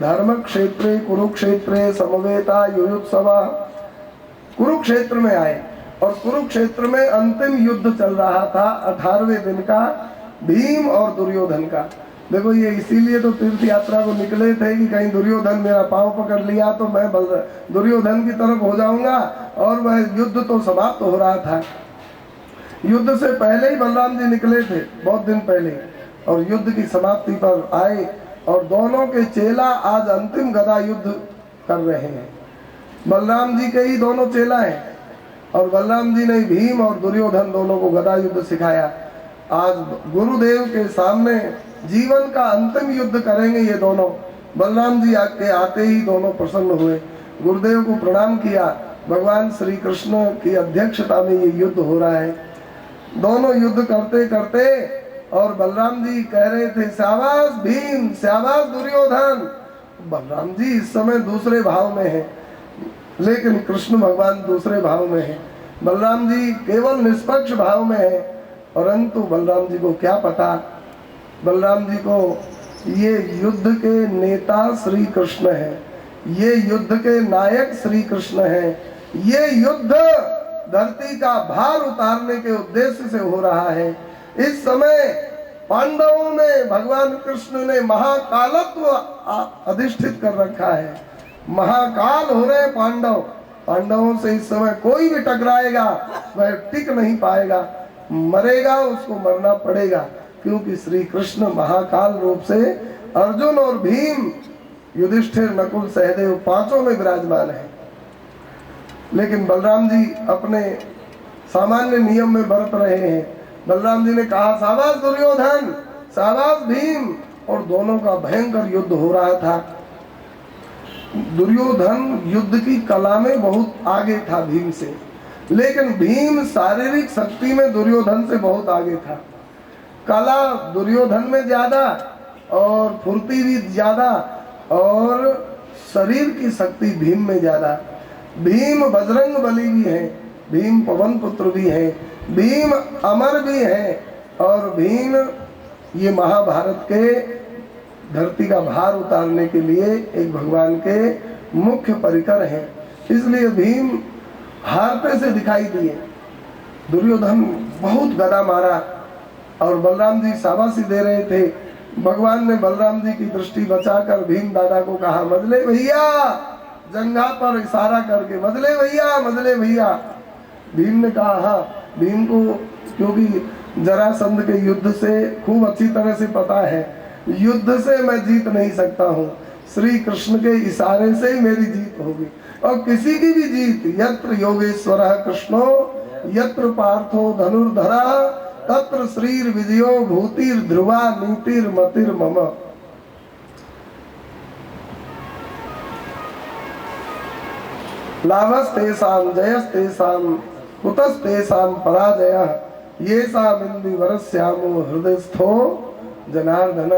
धर्म क्षेत्रे कुरुक्षेत्रे समवेता युयुत्सवा। कुरुक्षेत्र में आए और कुरुक्षेत्र में अंतिम युद्ध चल रहा था 18वें दिन का, भीम और दुर्योधन का। देखो ये इसीलिए तो तीर्थ यात्रा को निकले थे कि कहीं दुर्योधन मेरा पांव पकड़ लिया तो मैं दुर्योधन की तरफ हो जाऊंगा। और वह युद्ध तो समाप्त हो रहा था। युद्ध से पहले ही बलराम जी निकले थे, बहुत दिन पहले, और युद्ध की समाप्ति पर आए और दोनों के चेला आज अंतिम गदा युद्ध कर रहे हैं। बलराम जी के ही दोनों चेला हैं और बलराम जी ने भीम और दुर्योधन दोनों को गदा युद्ध सिखाया। आज गुरुदेव के सामने जीवन का अंतिम युद्ध करेंगे ये दोनों। बलराम जी आते ही दोनों प्रसन्न हुए, गुरुदेव को प्रणाम किया। भगवान श्री कृष्ण की अध्यक्षता में ये युद्ध हो रहा है। दोनों युद्ध करते करते और बलराम जी कह रहे थे शाबाश भीम, शाबाश दुर्योधन। बलराम जी इस समय दूसरे भाव में है, लेकिन कृष्ण भगवान दूसरे भाव में है। बलराम जी केवल निष्पक्ष भाव में है, परंतु बलराम जी को क्या पता, बलराम जी को ये युद्ध के नेता श्री कृष्ण है, ये युद्ध के नायक श्री कृष्ण है। ये युद्ध धरती का भार उतारने के उद्देश्य से हो रहा है। इस समय पांडवों में भगवान कृष्ण ने महाकालत्व अधिष्ठित कर रखा है। महाकाल हो रहे पांडव, पांडवों से इस समय कोई भी टकराएगा वह टिक नहीं पाएगा, मरेगा, उसको मरना पड़ेगा, क्योंकि श्री कृष्ण महाकाल रूप से अर्जुन और भीम, युधिष्ठिर, नकुल, सहदेव पांचों में विराजमान है। लेकिन बलराम जी अपने सामान्य नियम में बरत रहे हैं। बलराम जी ने कहा शाबाश दुर्योधन, शाबाश भीम, और दोनों का भयंकर युद्ध हो रहा था। दुर्योधन युद्ध की कला में बहुत आगे था भीम से, लेकिन भीम शारीरिक शक्ति में दुर्योधन से बहुत आगे था। कला दुर्योधन में ज्यादा और फुर्ती भी ज्यादा और शरीर की शक्ति भीम में ज्यादा। भीम बजरंग बली भी है, भीम पवन पुत्र भी है, भीम अमर भी है, और भीम ये महाभारत के धरती का भार उतारने के लिए एक भगवान के मुख्य परिकर हैं। इसलिए भीम हारते से दिखाई दिए। दुर्योधन बहुत गदा मारा और बलराम जी शाबाशी दे रहे थे। भगवान ने बलराम जी की दृष्टि बचाकर भीम दादा को कहा मजले भैया, जंघा पर इशारा करके मजले भैया, मजले भैया। भीम ने कहा हाँ। भीम को क्योंकि जरासंध के युद्ध से खूब अच्छी तरह से पता है, युद्ध से मैं जीत नहीं सकता हूँ, श्री कृष्ण के इशारे से मेरी जीत होगी। और किसी की भी जीत, यत्र योगेश्वरः कृष्णो यत्र पार्थो धनुर्धरः तत्र श्रीर विजयो भूतिर ध्रुवा नीतिर मतिर मम। लाभस्तेषां जयस्तेषां कुतस्तेषां पराजयः येषां इन्दिवरस्यामो हृदयस्थो जनार्दन।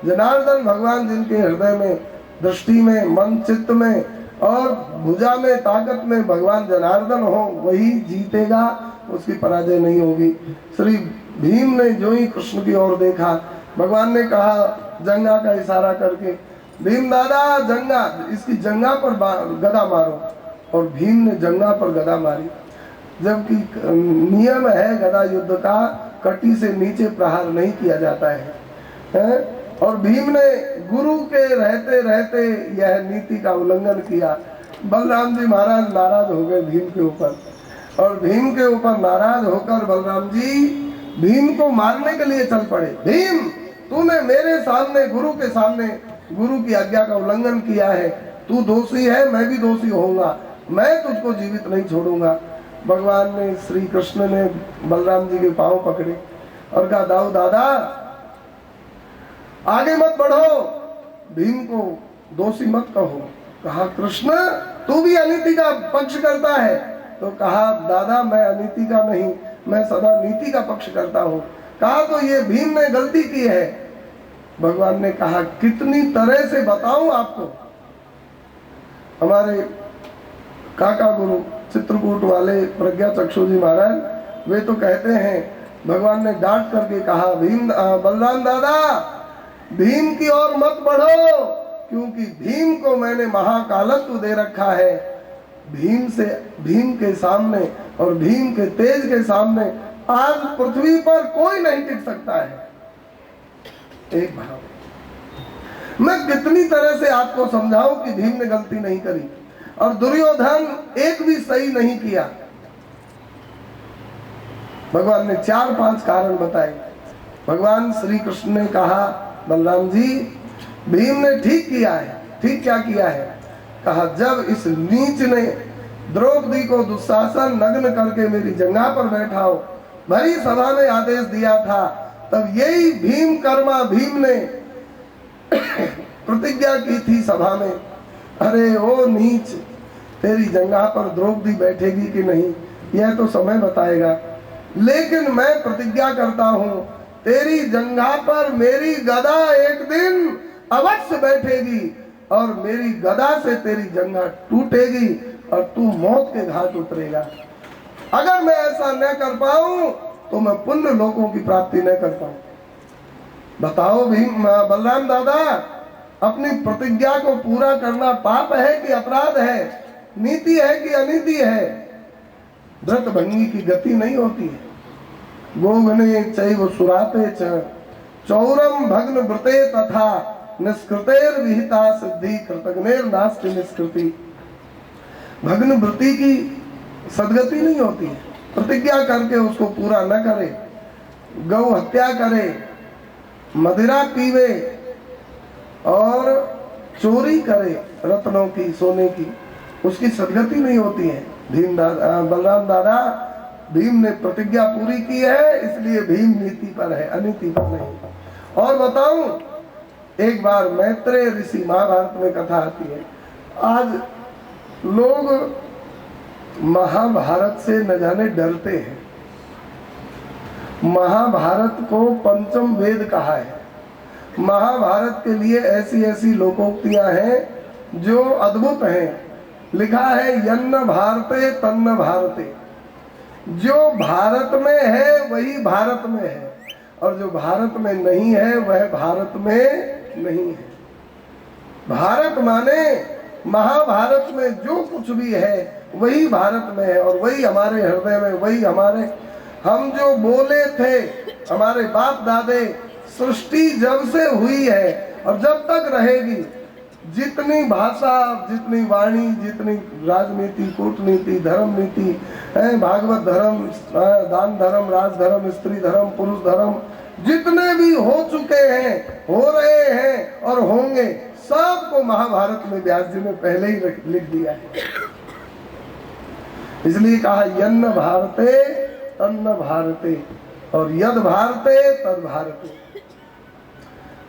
जनार्दन भगवान जिनके हृदय में, दृष्टि में, मन चित्त में और भुजा में, ताकत में भगवान जनार्दन हो, वही जीतेगा, उसकी पराजय नहीं होगी। श्री भीम ने जो ही कृष्ण की ओर देखा, भगवान ने कहा जंगा का इशारा करके, भीम दादा जंगा, इसकी जंगा पर गदा मारो। और भीम ने जंगा पर गदा मारी, जबकि नियम है गदा युद्ध का, कटी से नीचे प्रहार नहीं किया जाता है। और भीम ने गुरु के रहते रहते यह नीति का उल्लंघन किया। बलराम जी महाराज नाराज हो गए भीम के ऊपर, और भीम के ऊपर नाराज होकर बलराम जी भीम को मारने के लिए चल पड़े। भीम, तूने मेरे सामने, गुरु के सामने, गुरु की आज्ञा का उल्लंघन किया है, तू दोषी है, मैं भी दोषी होऊंगा, मैं तुझको जीवित नहीं छोड़ूंगा। भगवान ने, श्री कृष्ण ने बलराम जी के पांव पकड़े और कहा दाऊ दादा आगे मत बढ़ो, भीम को दोषी मत कहो। कहा कृष्ण तू भी अनीति का पक्ष करता है? तो कहा दादा मैं अनीति का नहीं, मैं सदा नीति का पक्ष करता हूँ। कहा तो ये भीम ने गलती की है। भगवान ने कहा कितनी तरह से बताऊं आपको। हमारे काका गुरु चित्रकूट वाले प्रज्ञा चक्षु जी महाराज, वे तो कहते हैं भगवान ने डांट करके कहा भीम बलराम दादा भीम की ओर मत बढ़ो, क्योंकि भीम को मैंने महाकालत्व दे रखा है। भीम के सामने और भीम के तेज के सामने आज पृथ्वी पर कोई नहीं टिक सकता है। एक भाव मैं कितनी तरह से आपको समझाऊं कि भीम ने गलती नहीं करी और दुर्योधन एक भी सही नहीं किया। भगवान ने 4-5 कारण बताए। भगवान श्री कृष्ण ने कहा, बलराम जी भीम ने ठीक किया है। ठीक क्या किया है? कहा जब इस नीच ने द्रौपदी को दुशासन नग्न करके मेरी जंघा पर बैठाओ भरी सभा में आदेश दिया था, तब यही भीम कर्मा भीम ने प्रतिज्ञा की थी सभा में, अरे ओ नीच, तेरी जंघा पर द्रौपदी बैठेगी कि नहीं यह तो समय बताएगा, लेकिन मैं प्रतिज्ञा करता हूं तेरी जंघा पर मेरी गदा एक दिन अवश्य बैठेगी और मेरी गदा से तेरी जंघा टूटेगी और तू मौत के घाट उतरेगा। अगर मैं ऐसा न कर पाऊं तो मैं पुण्य लोकों की प्राप्ति न कर पाऊं। बताओ भीम बलराम दादा, अपनी प्रतिज्ञा को पूरा करना पाप है कि अपराध है, नीति है कि अनीति है? व्रत भंगी की गति नहीं होती है। गोगने चैव सुराते च चौरम भग्न व्रते तथा निष्कृतेर विहिता सिद्धि कृतघ्नेर नास्ति निष्कृति। भग्न व्रति की सदगति नहीं होती है। प्रतिज्ञा करके उसको पूरा न करे, गौ हत्या करे, मदिरा पीवे और चोरी करे रत्नों की सोने की, उसकी सदगति नहीं होती है। बलराम दादा, भीम ने प्रतिज्ञा पूरी की है इसलिए भीम नीति पर है, अनीति पर नहीं। और बताऊं, एक बार मैत्रेय ऋषि, महाभारत में कथा आती है। आज लोग महाभारत से न जाने डरते हैं। महाभारत को पंचम वेद कहा है। महाभारत के लिए ऐसी ऐसी लोकोक्तियां हैं जो अद्भुत हैं। लिखा है यन्न भारते तन्न भारते, जो भारत में है वही भारत में है और जो भारत में नहीं है वह भारत में नहीं है। भारत माने महाभारत में जो कुछ भी है वही भारत में है और वही हमारे हृदय में, वही हमारे, हम जो बोले थे हमारे बाप दादे, सृष्टि जब से हुई है और जब तक रहेगी, जितनी भाषा, जितनी वाणी, जितनी राजनीति, कूटनीति, धर्म नीति, भागवत धर्म, दान धर्म, राज धर्म, स्त्री धर्म, पुरुष धर्म, जितने भी हो चुके हैं, हो रहे हैं और होंगे, सबको महाभारत में व्यास जी ने पहले ही लिख दिया है। इसलिए कहा यन्न भारते तन्न भारते और यद भारते तद भारते।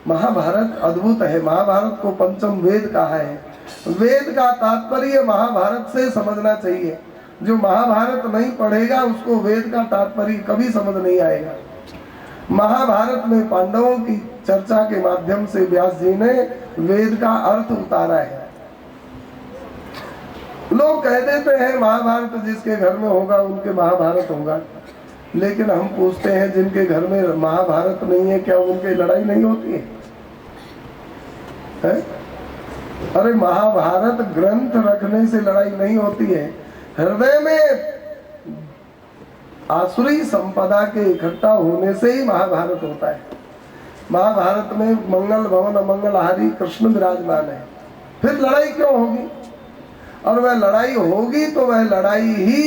महाभारत अद्भुत है। महाभारत को पंचम वेद कहा है। वेद का तात्पर्य महाभारत से समझना चाहिए। जो महाभारत नहीं पढ़ेगा उसको वेद का तात्पर्य कभी समझ नहीं आएगा। महाभारत में पांडवों की चर्चा के माध्यम से व्यास जी ने वेद का अर्थ उतारा है। लोग कह देते हैं महाभारत जिसके घर में होगा उनके महाभारत होगा, लेकिन हम पूछते हैं जिनके घर में महाभारत नहीं है क्या उनकी लड़ाई नहीं होती है? अरे महाभारत ग्रंथ रखने से लड़ाई नहीं होती है, हृदय में आसुरी संपदा के इकट्ठा होने से ही महाभारत होता है। महाभारत में मंगल भवन अमंगलहारी कृष्ण विराजमान है, फिर लड़ाई क्यों होगी? और वह लड़ाई होगी तो वह लड़ाई ही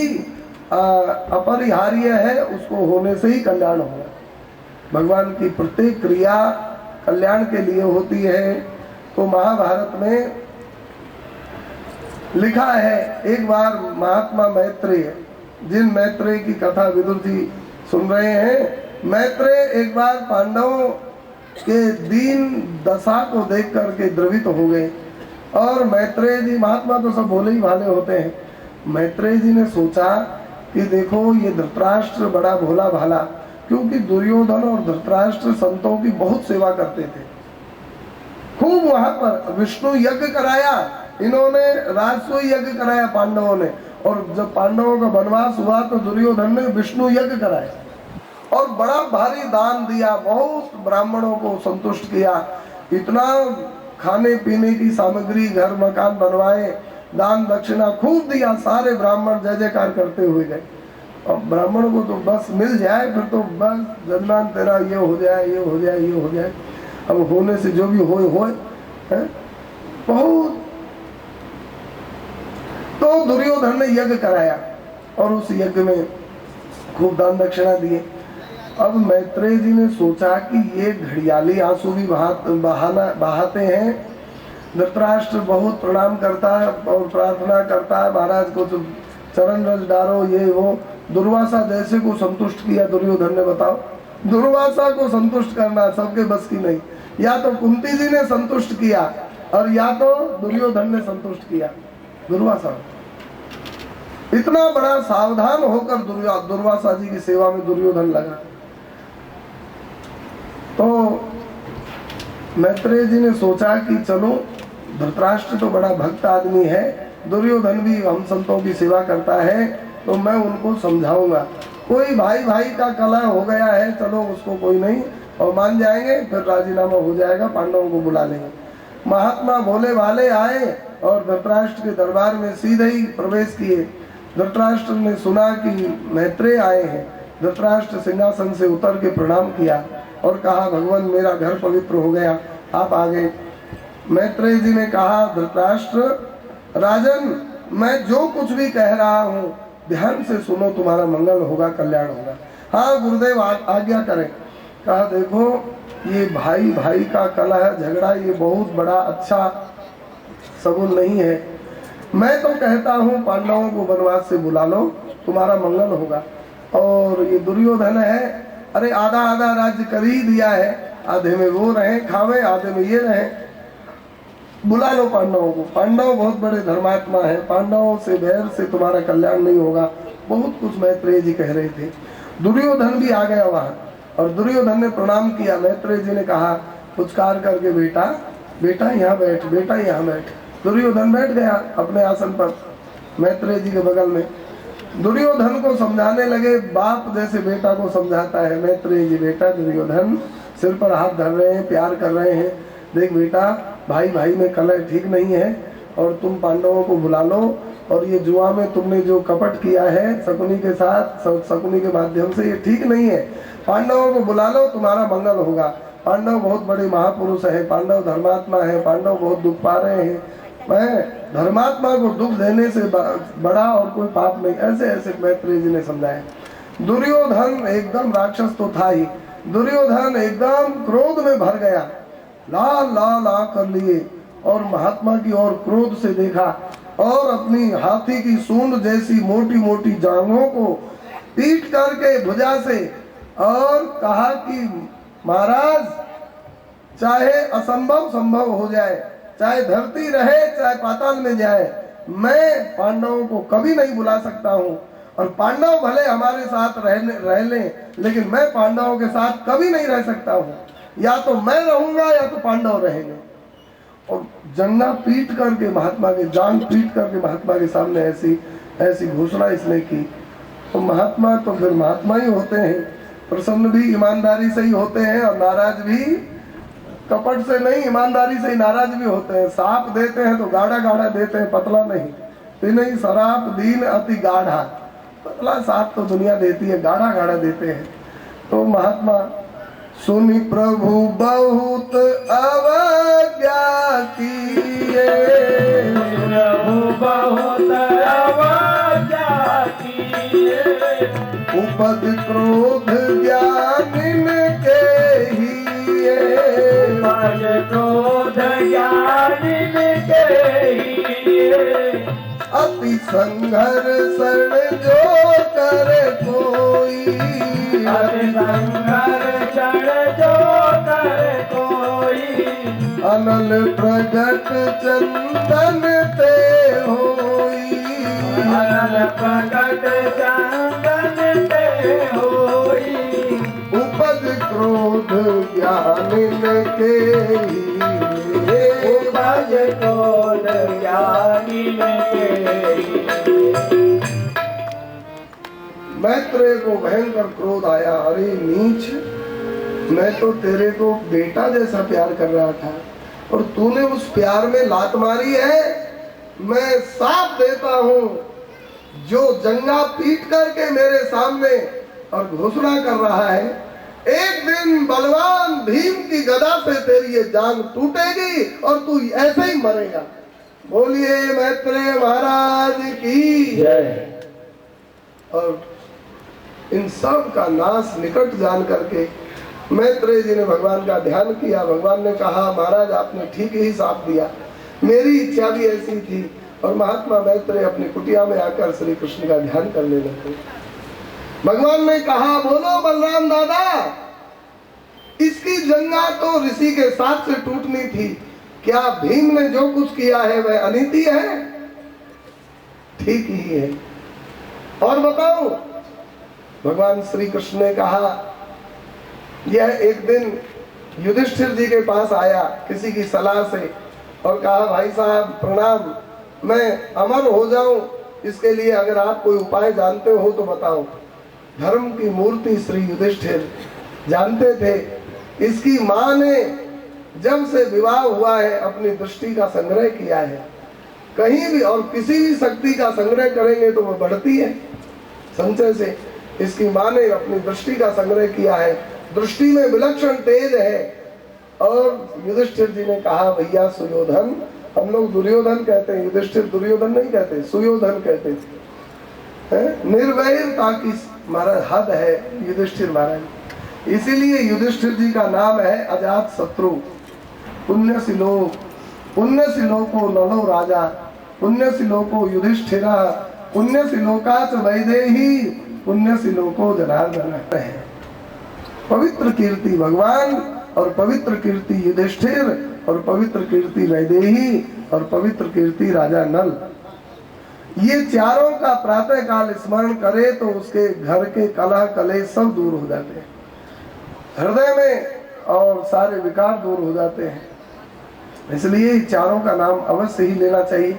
अपरिहार्य है, उसको होने से ही कल्याण होगा। भगवान की प्रत्येक क्रिया कल्याण के लिए होती है। तो महाभारत में लिखा है, एक बार महात्मा मैत्रेय, जिन मैत्रेय की कथा विदुर जी सुन रहे हैं, मैत्रेय एक बार पांडवों के दीन दशा को देख करके द्रवित हो गए और मैत्रेय जी, महात्मा तो सब भोले ही भाले होते हैं, मैत्रेय जी ने सोचा कि देखो ये धृतराष्ट्र बड़ा भोला भाला, क्योंकि दुर्योधन और धृतराष्ट्र संतों की बहुत सेवा करते थे, खूब वहां पर विष्णु यज्ञ कराया, इन्होंने राजसूय यज्ञ कराया पांडवों ने, और जब पांडवों का वनवास हुआ तो दुर्योधन ने विष्णु यज्ञ कराया और बड़ा भारी दान दिया, बहुत ब्राह्मणों को संतुष्ट किया, इतना खाने पीने की सामग्री, घर मकान बनवाए, दान दक्षिणा खूब दिया। सारे ब्राह्मण जय जयकार करते हुए गए। और ब्राह्मणों को तो बस मिल जाए, फिर तो बस जजमान तेरा ये हो जाए, ये हो जाए, ये हो जाए। अब होने से जो भी होए बहुत। तो दुर्योधन ने यज्ञ कराया और उस यज्ञ में खूब दान दक्षिणा दिए। अब मैत्रेय जी ने सोचा कि ये घड़ियाली आंसू भी बहाते हैं। धृतराष्ट्र बहुत प्रणाम करता है और प्रार्थना करता है, महाराज को तो चरण रज डालो, ये वो। दुर्वासा जैसे को संतुष्ट किया दुर्योधन ने, बताओ। दुर्वासा को संतुष्ट करना सबके बस की नहीं। या तो कुंती जी ने संतुष्ट किया और या तो दुर्योधन ने संतुष्ट किया दुर्वासा। इतना बड़ा सावधान होकर दुर्वासा जी की सेवा में दुर्योधन लगा। तो मैत्रेय जी ने सोचा कि चलो, धृतराष्ट्र तो बड़ा भक्त आदमी है, दुर्योधन भी हम संतों की सेवा करता है, तो मैं उनको समझाऊंगा। कोई भाई भाई का कलह हो गया है, चलो उसको कोई नहीं, और मान जाएंगे, फिर राजीनामा हो जाएगा, पांडवों को बुला लेंगे। महात्मा भोले भाले आए और धृतराष्ट्र के दरबार में सीधे ही प्रवेश किए। धृतराष्ट्र ने सुना कि मैत्रेय आए हैं। धृतराष्ट्र सिंहासन से उतर के प्रणाम किया और कहा, भगवान मेरा घर पवित्र हो गया, आप आ गए। मैत्रेय जी ने कहा, धृतराष्ट्र राजन, मैं जो कुछ भी कह रहा हूँ ध्यान से सुनो, तुम्हारा मंगल होगा, कल्याण होगा। हाँ गुरुदेव आज्ञा करें। कहा, देखो ये भाई भाई का कलह झगड़ा ये बहुत बड़ा अच्छा सगुन नहीं है। मैं तो कहता हूँ पांडवों को वनवास से बुला लो, तुम्हारा मंगल होगा। और ये दुर्योधन है, अरे आधा आधा राज्य कर ही दिया है, आधे में वो रहे खावे, आधे में ये रहे, बुला लो पांडवों को। पांडव बहुत बड़े धर्मात्मा है, पांडवों से बैर से तुम्हारा कल्याण नहीं होगा। बहुत कुछ मैत्रेय जी कह रहे थे। दुर्योधन भी आ गया वहां और दुर्योधन ने प्रणाम किया। मैत्रेय जी ने कहा पुचकार करके, बेटा बेटा यहाँ बैठ, बेटा यहाँ बैठ। दुर्योधन बैठ गया अपने आसन पर मैत्रेय जी के बगल में। दुर्योधन को समझाने लगे, बाप जैसे बेटा को समझाता है मैत्रेय जी। बेटा दुर्योधन सिर पर हाथ धर रहे हैं, प्यार कर रहे हैं, देख बेटा भाई भाई में कलह ठीक नहीं है और तुम पांडवों को बुला लो। और ये जुआ में तुमने जो कपट किया है शकुनी के साथ, शकुनी के माध्यम से, ये ठीक नहीं है। पांडवों को बुला लो, तुम्हारा मंगल होगा। पांडव बहुत बड़े महापुरुष है, पांडव धर्मात्मा है, पांडव बहुत दुख पा रहे हैं। मैं धर्मात्मा को दुख देने से बड़ा और कोई पाप नहीं। ऐसे ऐसे मैत्रेय जी ने समझाया। दुर्योधन एकदम राक्षस तो था ही, दुर्योधन एकदम क्रोध में भर गया, लाल लाल आंख कर लिए और महात्मा की ओर क्रोध से देखा और अपनी हाथी की सूंड जैसी मोटी मोटी जांघों को पीट करके भुजा से और कहा कि महाराज चाहे असंभव संभव हो जाए, चाहे धरती रहे चाहे पाताल में जाए, मैं पांडवों को कभी नहीं बुला सकता हूँ। और पांडव भले हमारे साथ रह लें, लेकिन मैं पांडवों के साथ कभी नहीं रह सकता हूँ। या तो मैं रहूंगा या तो पांडव रहेंगे। और जंगा पीट करके महात्मा के, जांग पीट करके महात्मा के सामने ऐसी ऐसी घोषणा इसने की। तो महात्मा तो फिर महात्मा ही होते हैं, प्रसन्न भी ईमानदारी से ही होते हैं और नाराज भी कपट से नहीं, ईमानदारी से ही नाराज भी होते हैं। साप देते हैं तो गाढ़ा गाढ़ा देते हैं, पतला नहीं। नहीं शराब दीन अति गाढ़ा, पतला साप तो दुनिया देती है, गाढ़ा गाढ़ा देते हैं। तो महात्मा सुनि प्रभु बहुत अवज्ञा किए, प्रभु बहुत अवज्ञा किए, उपद क्रोध ज्ञानिन के हिए, उपद क्रोध ज्ञानिन के हिए, अति संघर्षण जो करे कोई, अति संघर्षण जो करे कोई, अनल प्रगट चंदन ते होई, अनल प्रगट चंदन ते होई, उपद क्रोध ज्ञानिन के हिए, उपद क्रोध ज्ञानिन के हिए। मैत्रेय को भयंकर क्रोध आया। अरे नीच, मैं तो तेरे को बेटा जैसा प्यार कर रहा था, और तूने उस प्यार में लात मारी है। मैं साफ देता हूं, जो जंगा पीट करके मेरे सामने और घोषणा कर रहा है, एक दिन बलवान भीम की गदा से तेरी ये जान टूटेगी और तू ऐसे ही मरेगा। बोलिए मैत्रेय महाराज की जय। और इन सब का नाश निकट जान करके मैत्रेय जी ने भगवान का ध्यान किया। भगवान ने कहा, महाराज आपने ठीक ही साथ दिया, मेरी इच्छा भी ऐसी थी। और महात्मा मैत्रेय अपनी कुटिया में आकर श्री कृष्ण का ध्यान करने लगे। भगवान ने कहा, बोलो बलराम दादा, इसकी जंगा तो ऋषि के साथ से टूटनी थी, क्या भीम ने जो कुछ किया है वह अनीति है? ठीक ही है। और बताओ, भगवान श्री कृष्ण ने कहा, यह एक दिन युधिष्ठिर जी के पास आया किसी की सलाह से और कहा, भाई साहब प्रणाम, मैं अमर हो जाऊं, इसके लिए अगर आप कोई उपाय जानते हो तो बताओ। धर्म की मूर्ति श्री युधिष्ठिर जानते थे, इसकी माँ ने जब से विवाह हुआ है अपनी दृष्टि का संग्रह किया है। कहीं भी और किसी भी शक्ति का संग्रह करेंगे तो वह बढ़ती है संचय से। इसकी माँ ने अपनी दृष्टि का संग्रह किया है, दृष्टि में विलक्षण तेज है। और युधिष्ठिर जी ने कहा, भैया सुयोधन, हम लोग दुर्योधन कहते हैं, युधिष्ठिर दुर्योधन नहीं कहते, सुयोधन कहते हैं। निर्वैरता की महाराज हद है युधिष्ठिर महाराज, इसीलिए युधिष्ठिर जी का नाम है अजात शत्रु। पुण्यशिलोको नलो राजा, पुण्यशिलोको युधिष्ठिरा, पुण्यशिलोकाच वैदेही, पुण्यशिलोको जनार्दन है। पवित्र कीर्ति भगवान और पवित्र कीर्ति युधिष्ठिर और पवित्र कीर्ति वैदेही और पवित्र कीर्ति राजा नल, ये चारों का प्रातः काल स्मरण करे तो उसके घर के कलह कलेश सब दूर हो जाते हैं, हृदय में और सारे विकार दूर हो जाते हैं। इसलिए चारों का नाम अवश्य ही लेना चाहिए।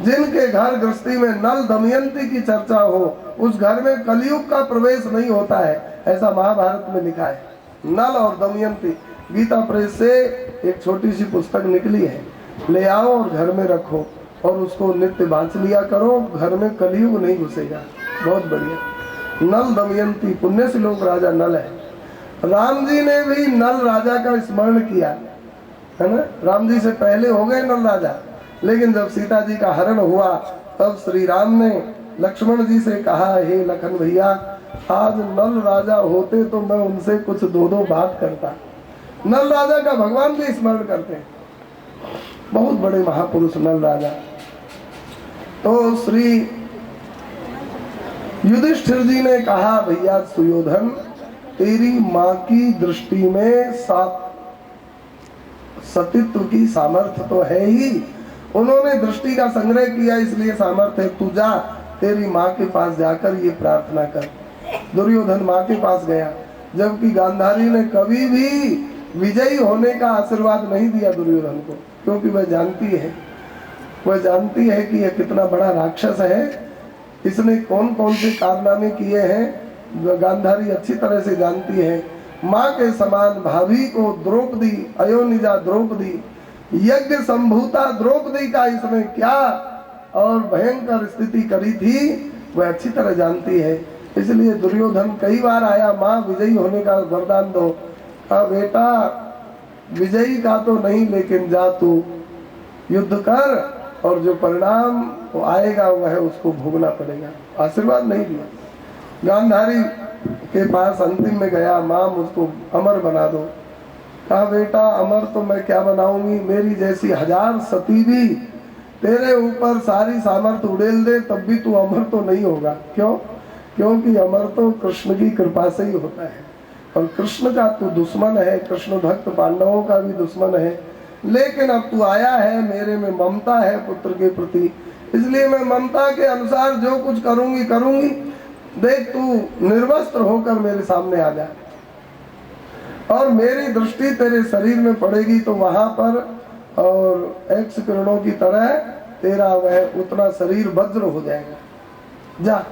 जिनके घर गृहस्थी में नल दमयंती की चर्चा हो, उस घर में कलयुग का प्रवेश नहीं होता है, ऐसा महाभारत में लिखा है। नल और दमयंती, गीता प्रेस से एक छोटी सी पुस्तक निकली है, ले आओ और घर में रखो और उसको नित्य बांच लिया करो, घर में कलयुग नहीं घुसेगा। बहुत बढ़िया। नल दमयंती, पुण्य से लोग राजा नल है। राम जी ने भी नल राजा का स्मरण किया है ना, राम जी से पहले हो गए नल राजा, लेकिन जब सीता जी का हरण हुआ तब श्री राम ने लक्ष्मण जी से कहा, हे लखन भैया, आज नल राजा होते तो मैं उनसे कुछ दो बात करता। नल राजा का भगवान भी स्मरण करते हैं, बहुत बड़े महापुरुष नल राजा। तो श्री युधिष्ठिर जी ने कहा, भैया सुयोधन, तेरी माँ की दृष्टि में सतीत्व की सामर्थ्य तो है ही, उन्होंने दृष्टि का संग्रह किया इसलिए सामर्थ्य है। तू जा, तेरी माँ के पास जाकर ये प्रार्थना कर। दुर्योधन माँ के पास गया, जबकि गांधारी ने कभी भी विजयी होने का आशीर्वाद नहीं दिया दुर्योधन को, क्योंकि वह जानती है कि यह कितना बड़ा राक्षस है, इसने कौन कौन से कारनामे किए हैं गांधारी अच्छी तरह से जानती है। माँ के समान भाभी को द्रौपदी, अयोनिजा द्रौपदी, यज्ञ संभूता द्रौपदी का इसने क्या और भयंकर स्थिति करी थी वह अच्छी तरह जानती है। इसलिए दुर्योधन कई बार आया, माँ विजयी होने का वरदान दो। कहा, बेटा विजयी का तो नहीं, लेकिन जा तू युद्ध कर और जो परिणाम वो आएगा वह उसको भोगना पड़ेगा। आशीर्वाद नहीं दिया। गांधारी के पास अंतिम में गया, माँ मुझको अमर बना दो। कहा, बेटा अमर तो मैं क्या बनाऊंगी, मेरी जैसी 1000 सती भी तेरे ऊपर सारी सामर्थ्य उड़ेल दे तब भी तू अमर तो नहीं होगा। क्यों? क्योंकि अमर तो कृष्ण की कृपा से ही होता है, और कृष्ण का तू दुश्मन है, कृष्ण भक्त पांडवों का भी दुश्मन है। लेकिन अब तू आया है, मेरे में ममता है पुत्र के प्रति, इसलिए मैं ममता के अनुसार जो कुछ करूंगी। देख तू निर्वस्त्र होकर मेरे सामने आ जा और मेरी दृष्टि तेरे शरीर में पड़ेगी तो वहां पर और एक्स किरणों की तरह तेरा वह उतना शरीर वज्र हो जाएगा। जा।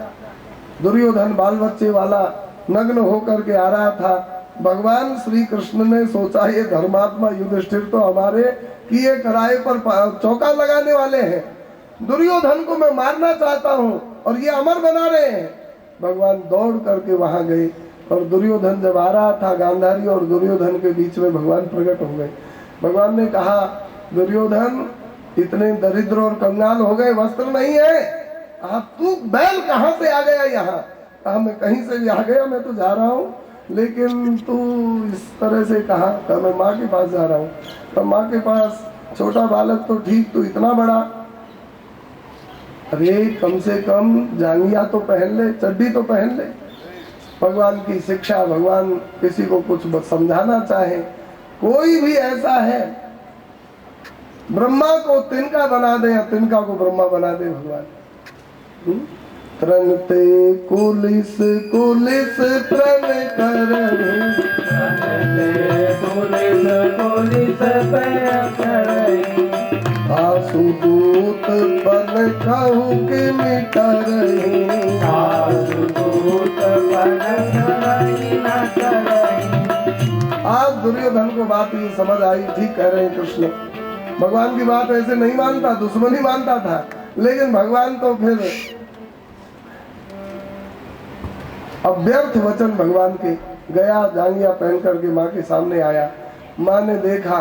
दुर्योधन बाल बच्चे वाला नग्न होकर के आ रहा था। भगवान श्री कृष्ण ने सोचा, ये धर्मात्मा युधिष्ठिर तो हमारे कि ये कराए पर चौका लगाने वाले हैं, दुर्योधन को मैं मारना चाहता हूँ और ये अमर बना रहे हैं। भगवान दौड़ करके वहां गए और दुर्योधन जब आ रहा था, गांधारी और दुर्योधन के बीच में भगवान प्रकट हो गए। भगवान ने कहा, दुर्योधन इतने दरिद्र और कंगाल हो गए, वस्त्र नहीं है, तू बैल कहाँ से आ गया यहाँ? कहा मैं कहीं से भी आ गया, मैं तो जा रहा हूँ, लेकिन तू इस तरह से कहा। कहा मैं माँ के पास जा रहा हूँ। तो माँ के पास, छोटा बालक तो ठीक, तू इतना बड़ा, अरे कम से कम जांघिया तो पहन ले, चड्डी तो पहन ले। भगवान की शिक्षा, भगवान किसी को कुछ समझाना चाहे, कोई भी ऐसा है, ब्रह्मा को तिनका बना दे या तिनका को ब्रह्मा बना दे भगवान। त्रनते कुलिस कुलिस त्रन करहि, पुलिस पुलिस करहि, आसुदूत बन कहु कि मिटरहि, आसुदूत बन करहि न करहि। आज दुर्योधन को बात ये समझ आई, ठीक कह रहे हैं कृष्ण। भगवान की बात ऐसे नहीं मानता, दुश्मनी मानता था, लेकिन भगवान तो फिर अव्यर्थ वचन भगवान के। गया, जांघिया पहन करके माँ के सामने आया। माँ ने देखा,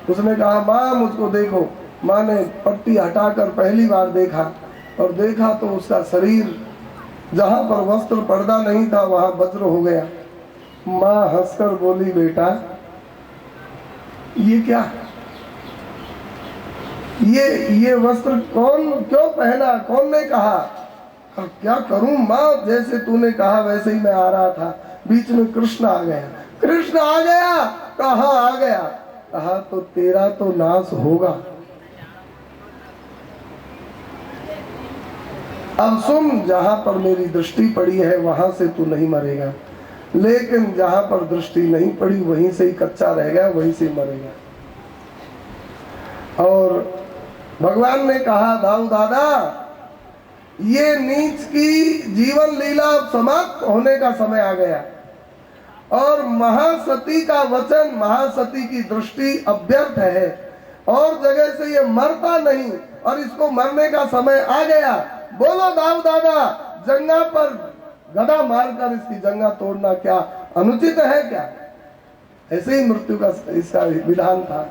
उसने कहा माँ मुझको देखो। माँ ने पट्टी हटाकर पहली बार देखा, और देखा तो उसका शरीर जहाँ पर वस्त्र पर्दा नहीं था वहाँ वज्र हो गया। माँ हंसकर बोली, बेटा ये क्या, ये वस्त्र कौन क्यों पहना, कौन ने कहा? क्या करूं माँ, जैसे तूने कहा वैसे ही मैं आ रहा था, बीच में कृष्ण आ गया। कृष्ण आ गया, कहाँ आ गया? कहा तो तेरा तो नाश होगा। अब सुन, जहां पर मेरी दृष्टि पड़ी है वहां से तू नहीं मरेगा, लेकिन जहां पर दृष्टि नहीं पड़ी वहीं से ही कच्चा रहेगा, वहीं से मरेगा। और भगवान ने कहा, दाऊ दादा, ये नीच की जीवन लीला समाप्त होने का समय आ गया, और महासती का वचन, महासती की दृष्टि अव्यर्थ है, और जगह से ये मरता नहीं, और इसको मरने का समय आ गया। बोलो दाऊ दादा, जंगा पर गदा मारकर इसकी जंगा तोड़ना क्या अनुचित है क्या? ऐसे ही मृत्यु का इसका विधान था।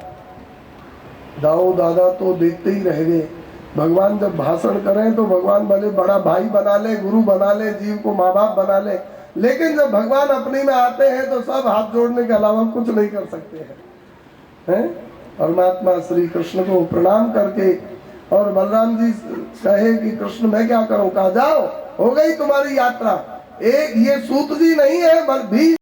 दाऊ दादा तो देखते ही रह गए। भगवान जब भाषण करें तो भगवान भले बड़ा भाई बना ले, गुरु बना ले, जीव को माँ बाप बना ले, लेकिन जब भगवान अपनी में आते हैं तो सब हाथ जोड़ने के अलावा कुछ नहीं कर सकते हैं। परमात्मा श्री कृष्ण को प्रणाम करके, और बलराम जी कहे कि कृष्ण मैं क्या करूं? कहा जाओ, हो गई तुम्हारी यात्रा। एक ये सूत जी नहीं है, भीम